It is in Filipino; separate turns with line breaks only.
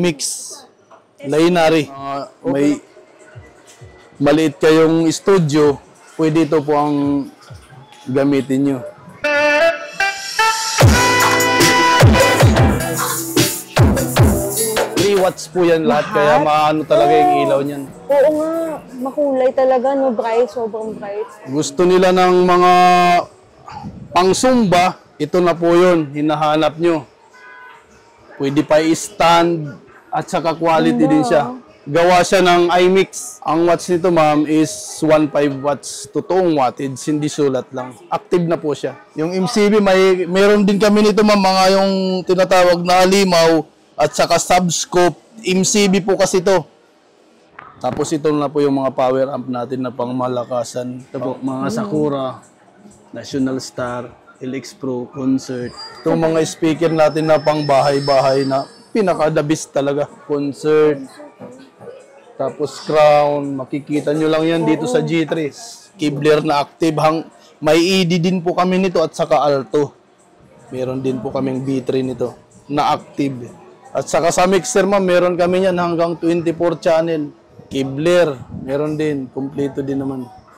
iMix Linary. May maliit kayong studio, pwede ito po ang gamitin nyo. 3 watts po yan lahat, kaya maano talaga yung ilaw niyan.
Oo nga, makulay talaga, no? Bright, sobrang bright.
Gusto nila ng mga pang-zumba, ito na po yun, hinahanap nyo. Pwede pa i-stand at saka quality din siya. Gawa siya ng iMix. Ang watts nito, ma'am, is 1.5 watts. Totoong wattage, hindi sulat lang. Active na po siya. Yung MCB, mayroon din kami nito, ma'am, mga yung tinatawag na halimaw at saka subscope. MCB po kasi ito. Tapos ito na po yung mga power amp natin na pangmalakasan. Ito po, mga Sakura, National Star, LX Pro, Concert. Itong mga speaker natin na pang bahay-bahay na pinaka-the best talaga. Concert. Tapos Crown, makikita nyo lang yan dito sa G3. Kibler na active. May ED din po kami nito at saka Alto. Meron din po kaming B3 nito na active. At saka sa mixer, ma'am, meron kami yan hanggang 24 channel. Kibler, meron din. Kompleto din naman.